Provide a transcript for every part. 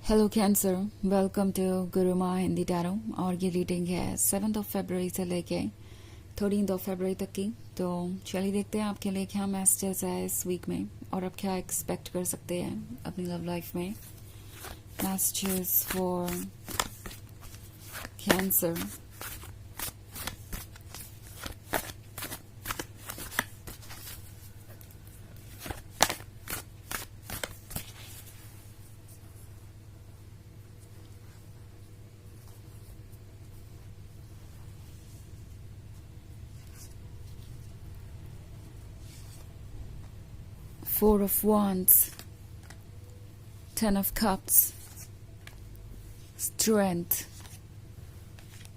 Hello cancer, welcome to गुरु माँ Hindi tarot. और ये रीडिंग है 7 फरवरी से लेके 13 फरवरी तक की। तो चलिए देखते हैं आपके लिए क्या मैसेजेस है इस वीक में और आप क्या एक्सपेक्ट कर सकते हैं अपनी लव लाइफ में। Messages for cancer. Four of Wands, Ten of Cups, Strength,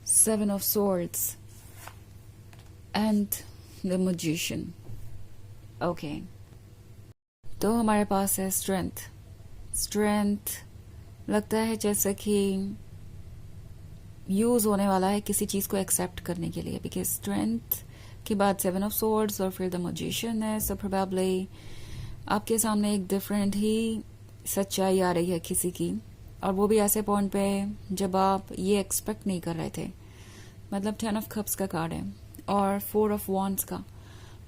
Seven of Swords, and the Magician. Okay. तो हमारे पास है स्ट्रेंथ लगता है जैसे कि यूज होने वाला है किसी चीज को एक्सेप्ट करने के लिए, बिकॉज स्ट्रेंथ के बाद 7 ऑफ सोर्ड्स और फिर द मैजिशियन है। सो प्रोबेबली आपके सामने एक डिफरेंट ही सच्चाई आ रही है किसी की, और वो भी ऐसे पॉइंट पे जब आप ये एक्सपेक्ट नहीं कर रहे थे। मतलब 10 ऑफ कप्स का कार्ड है और 4 ऑफ वॉन्ड्स का,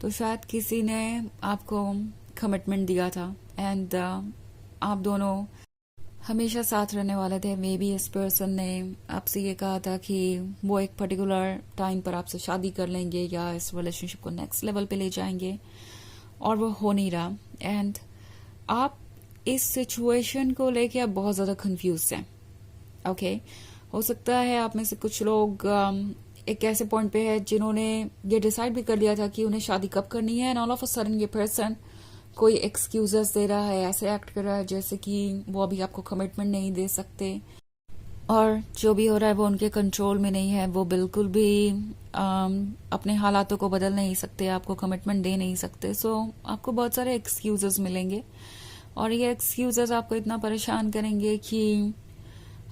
तो शायद किसी ने आपको कमिटमेंट दिया था एंड आप दोनों हमेशा साथ रहने वाले थे। मे बी इस पर्सन ने आपसे ये कहा था कि वो एक पर्टिकुलर टाइम पर आपसे शादी कर लेंगे या इस रिलेशनशिप को नेक्स्ट लेवल पे ले जाएंगे, और वो हो नहीं रहा। एंड आप इस सिचुएशन को लेके आप बहुत ज्यादा कंफ्यूज हैं। ओके, हो सकता है आप में से कुछ लोग एक ऐसे पॉइंट पे है जिन्होंने ये डिसाइड भी कर लिया था कि उन्हें शादी कब करनी है, and all of a sudden ये पर्सन कोई एक्सक्यूजेस दे रहा है, ऐसे एक्ट कर रहा है जैसे कि वो अभी आपको कमिटमेंट नहीं दे सकते, और जो भी हो रहा है वो उनके कंट्रोल में नहीं है। वो बिल्कुल भी अपने हालातों को बदल नहीं सकते, आपको कमिटमेंट दे नहीं सकते। सो आपको बहुत सारे एक्सक्यूजेस मिलेंगे, और ये एक्सक्यूजेस आपको इतना परेशान करेंगे कि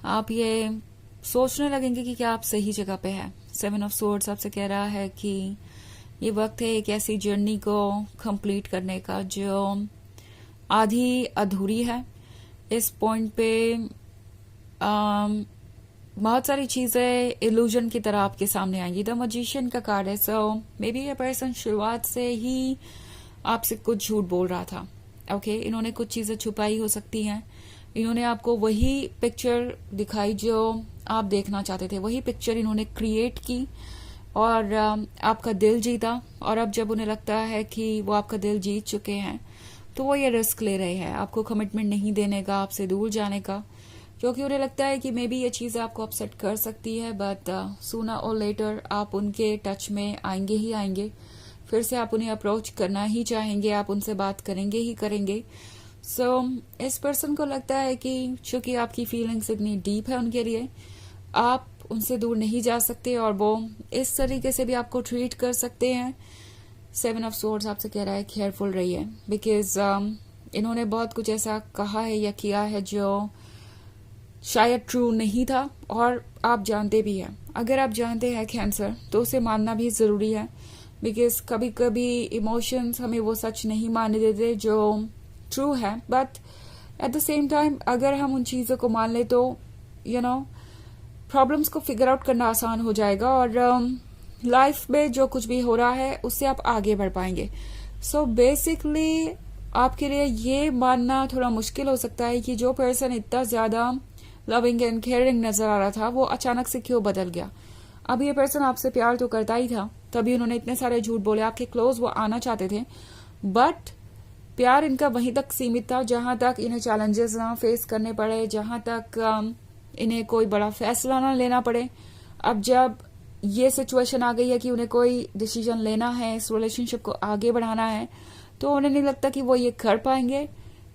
आप ये सोचने लगेंगे कि क्या आप सही जगह पे है। 7 ऑफ सोर्ड्स आपसे कह रहा है कि ये वक्त है एक ऐसी जर्नी को कंप्लीट करने का जो आधी अधूरी है। इस पॉइंट पे बहुत सारी चीजें इल्यूजन की तरह आपके सामने आएंगी। द मैजिशियन का कार्ड है। सो मे बी ये पर्सन शुरुआत से ही आपसे कुछ झूठ बोल रहा था। ओके, इन्होंने कुछ चीजें छुपाई हो सकती हैं। इन्होंने आपको वही पिक्चर दिखाई जो आप देखना चाहते थे, वही पिक्चर इन्होंने क्रिएट की और आपका दिल जीता। और अब जब उन्हें लगता है कि वो आपका दिल जीत चुके हैं, तो वो ये रिस्क ले रहे हैं आपको कमिटमेंट नहीं देने का, आपसे दूर जाने का, क्योंकि उन्हें लगता है कि मे बी ये चीजें आपको अपसेट कर सकती है। बट सूनर और लेटर आप उनके टच में आएंगे ही आएंगे, फिर से आप उन्हें अप्रोच करना ही चाहेंगे, आप उनसे बात करेंगे ही करेंगे। सो इस पर्सन को लगता है कि चूंकि आपकी फीलिंग्स इतनी डीप है उनके लिए, आप उनसे दूर नहीं जा सकते, और वो इस तरीके से भी आपको ट्रीट कर सकते हैं। 7 ऑफ सोर्ड्स आपसे कह रहा है केयरफुल रहिए, बिकॉज इन्होंने बहुत कुछ ऐसा कहा है या किया है जो शायद ट्रू नहीं था, और आप जानते भी हैं। अगर आप जानते हैं कैंसर, तो उसे मानना भी जरूरी है, बिकॉज कभी कभी इमोशंस हमें वो सच नहीं मानने देते जो ट्रू है। But at the same time अगर हम उन चीजों को मान ले तो प्रॉब्लम्स को फिगर आउट करना आसान हो जाएगा, और लाइफ में जो कुछ भी हो रहा है उससे आप आगे बढ़ पाएंगे। सो बेसिकली आपके लिए ये मानना थोड़ा मुश्किल हो सकता है कि जो पर्सन इतना ज्यादा लविंग एंड केयरिंग नजर आ रहा था, वो अचानक से क्यों बदल गया। अब ये पर्सन आपसे प्यार तो करता ही था, तभी उन्होंने इतने सारे झूठ बोले। आपके क्लोज वो आना चाहते थे, बट प्यार इनका वहीं तक सीमित था जहां तक इन्हें चैलेंजेस ना फेस करने पड़े, जहां तक इन्हें कोई बड़ा फैसला ना लेना पड़े। अब जब ये सिचुएशन आ गई है कि उन्हें कोई डिसीजन लेना है, इस रिलेशनशिप को आगे बढ़ाना है, तो उन्हें नहीं लगता कि वो ये कर पाएंगे।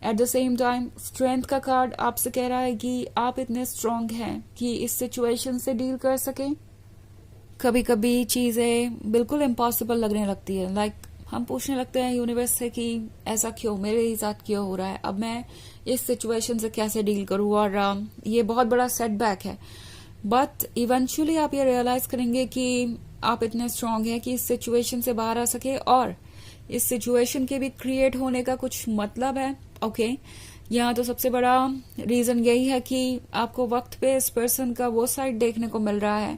At the same time strength का कार्ड आपसे कह रहा है कि आप इतने स्ट्रांग हैं कि इस सिचुएशन से डील कर सकें। कभी कभी चीजें बिल्कुल इम्पॉसिबल लगने लगती है, लाइक हम पूछने लगते हैं यूनिवर्स से कि ऐसा क्यों, मेरे ही साथ क्यों हो रहा है, अब मैं इस सिचुएशन से कैसे डील करूं, और ये बहुत बड़ा सेटबैक है। बट इवेंचुअली आप ये रियलाइज करेंगे कि आप इतने स्ट्रांग हैं कि इस सिचुएशन से बाहर आ सके, और इस सिचुएशन के भी क्रिएट होने का कुछ मतलब है। ओके, यहाँ तो सबसे बड़ा रीजन यही है कि आपको वक्त पे इस पर्सन का वो साइड देखने को मिल रहा है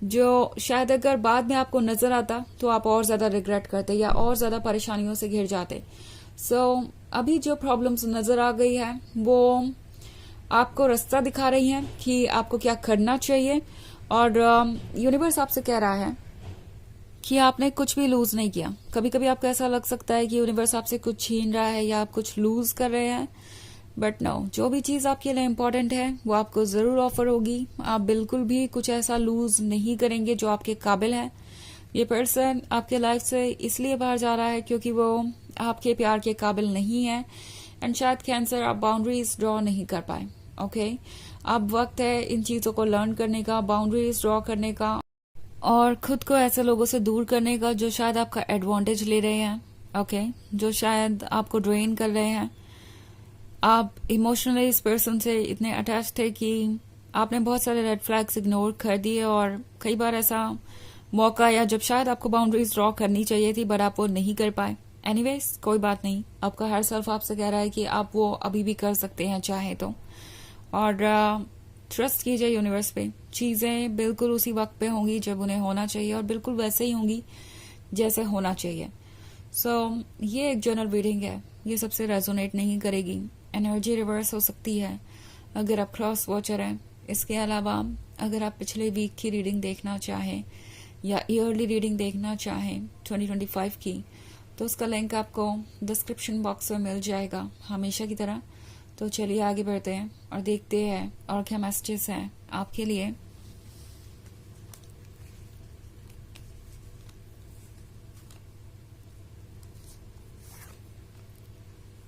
जो शायद अगर बाद में आपको नजर आता तो आप और ज्यादा रिग्रेट करते या और ज्यादा परेशानियों से घिर जाते। अभी जो प्रॉब्लम्स नजर आ गई है वो आपको रास्ता दिखा रही हैं कि आपको क्या करना चाहिए। और यूनिवर्स आपसे कह रहा है कि आपने कुछ भी लूज नहीं किया। कभी कभी आपको ऐसा लग सकता है कि यूनिवर्स आपसे कुछ छीन रहा है या आप कुछ लूज कर रहे हैं, बट नो, जो भी चीज आपके लिए इम्पोर्टेंट है वो आपको जरूर ऑफर होगी। आप बिल्कुल भी कुछ ऐसा लूज नहीं करेंगे जो आपके काबिल है। ये पर्सन आपके लाइफ से इसलिए बाहर जा रहा है क्योंकि वो आपके प्यार के काबिल नहीं है एंड शायद कैंसर आप बाउंड्रीज ड्रॉ नहीं कर पाए। ओके, अब वक्त है इन चीजों को लर्न करने का, बाउंड्रीज ड्रॉ करने का और खुद को ऐसे लोगों से दूर करने का जो शायद आपका एडवांटेज ले रहे हैं। ओके, जो शायद आपको ड्रेन कर रहे हैं। आप इमोशनली इस पर्सन से इतने अटैच थे कि आपने बहुत सारे रेड फ्लैग्स इग्नोर कर दिए और कई बार ऐसा मौका या जब शायद आपको बाउंड्रीज ड्रॉ करनी चाहिए थी बट आप वो नहीं कर पाए। एनीवेज, कोई बात नहीं, आपका हर सेल्फ आपसे कह रहा है कि आप वो अभी भी कर सकते हैं चाहे तो। और ट्रस्ट कीजिए यूनिवर्स पे, चीजें बिल्कुल उसी वक्त पे होंगी जब उन्हें होना चाहिए और बिल्कुल वैसे ही होंगी जैसे होना चाहिए। ये एक जनरल रीडिंग है, ये सबसे रेजोनेट नहीं करेगी। एनर्जी रिवर्स हो सकती है अगर आप क्रॉस वॉचर हैं। इसके अलावा अगर आप पिछले वीक की रीडिंग देखना चाहें या ईयरली रीडिंग देखना चाहें 2025 की, तो उसका लिंक आपको डिस्क्रिप्शन बॉक्स में मिल जाएगा हमेशा की तरह। तो चलिए आगे बढ़ते हैं और देखते हैं और क्या मैसेजेस हैं आपके लिए।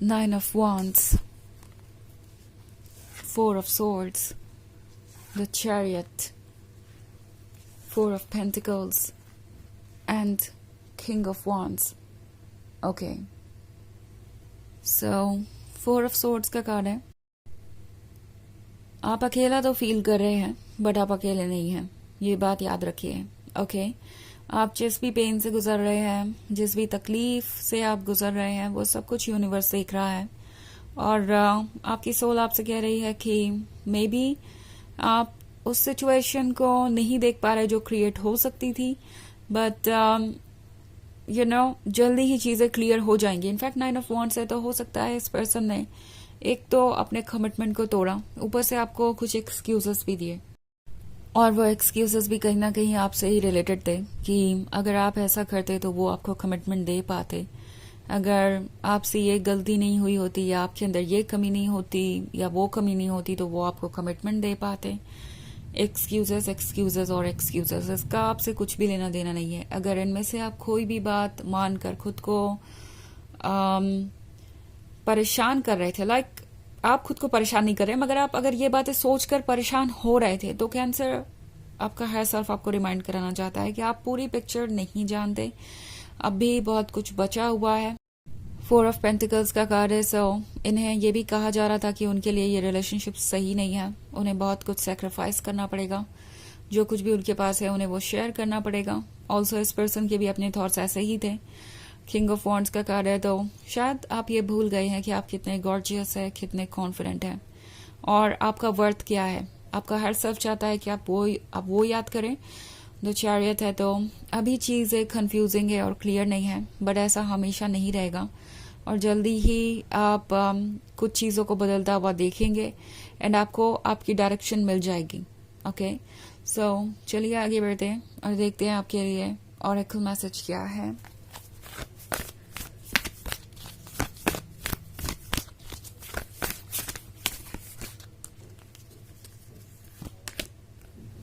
Nine of Wands, Four of Swords, the Chariot, Four of Pentacles, and King of Wands. Okay. Four of swords का कार्ड है। आप अकेला तो फील कर रहे हैं बट आप अकेले नहीं हैं, ये बात याद रखिए। ओके, आप जिस भी पेन से गुजर रहे हैं, जिस भी तकलीफ से आप गुजर रहे हैं, वो सब कुछ यूनिवर्स देख रहा है और आपकी सोल आपसे कह रही है कि मे बी आप उस सिचुएशन को नहीं देख पा रहे जो क्रिएट हो सकती थी, बट जल्दी ही चीजें क्लियर हो जाएंगी। इनफैक्ट 9 ऑफ वॉन्ड्स है तो हो सकता है इस पर्सन ने एक तो अपने कमिटमेंट को तोड़ा, ऊपर से आपको कुछ एक्सक्यूजेस भी दिए और वो एक्सक्यूजेस भी कहीं ना कहीं आपसे ही रिलेटेड थे कि अगर आप ऐसा करते तो वो आपको कमिटमेंट दे पाते। अगर आपसे ये गलती नहीं हुई होती या आपके अंदर ये कमी नहीं होती या वो कमी नहीं होती तो वो आपको कमिटमेंट दे पाते। एक्सक्यूजेस एक्सक्यूजेस और एक्सक्यूजेस, इसका आपसे कुछ भी लेना देना नहीं है। अगर इनमें से आप कोई भी बात मानकर खुद को परेशान कर रहे थे, लाइक आप खुद को परेशान नहीं कर रहे मगर आप अगर ये बातें सोचकर परेशान हो रहे थे, तो कैंसर आपका हर सेल्फ आपको रिमाइंड कराना चाहता है कि आप पूरी पिक्चर नहीं जानते, अब भी बहुत कुछ बचा हुआ है। फोर ऑफ पेंटिकल्स का कार्ड है। इन्हें ये भी कहा जा रहा था कि उनके लिए ये रिलेशनशिप सही नहीं है, उन्हें बहुत कुछ सेक्रीफाइस करना पड़ेगा, जो कुछ भी उनके पास है उन्हें वो शेयर करना पड़ेगा। ऑल्सो इस पर्सन के भी अपने थॉट्स ऐसे ही थे। किंग ऑफ वॉन्ड्स का कार्ड है, तो शायद आप ये भूल गए हैं कि आप कितने गॉर्जियस है, कितने कॉन्फिडेंट हैं और आपका वर्थ क्या है। आपका हर सेल्फ चाहता है कि आप वो याद करें। जो चैरियट है, तो अभी चीजें कंफ्यूजिंग है और क्लियर नहीं है, बट ऐसा हमेशा नहीं रहेगा और जल्दी ही आप कुछ चीजों को बदलता हुआ देखेंगे एंड आपको आपकी डायरेक्शन मिल जाएगी। ओके, चलिए आगे बढ़ते हैं और देखते हैं आपके लिए ऑरेकल मैसेज क्या है।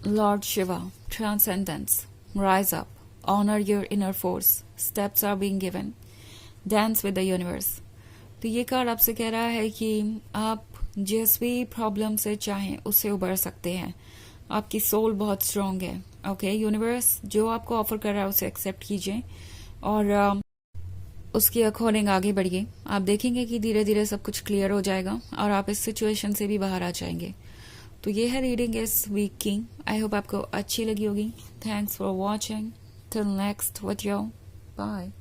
Lord Shiva, transcendence, rise up, honor your inner force, steps are being given, dance with the universe। तो ये कार्ड आपसे कह रहा है कि आप जिस भी प्रॉब्लम से चाहें उससे उबर सकते हैं। आपकी सोल बहुत स्ट्रांग है। ओके, यूनिवर्स जो आपको ऑफर कर रहा है उसे एक्सेप्ट कीजिए और उसके अकॉर्डिंग आगे बढ़िए। आप देखेंगे कि धीरे धीरे सब कुछ क्लियर हो जाएगा और आप इस सिचुएशन से भी बाहर आ जाएंगे। तो ये है रीडिंग इस वीक की। आई होप आपको अच्छी लगी होगी। Thanks for watching. Till next video, bye.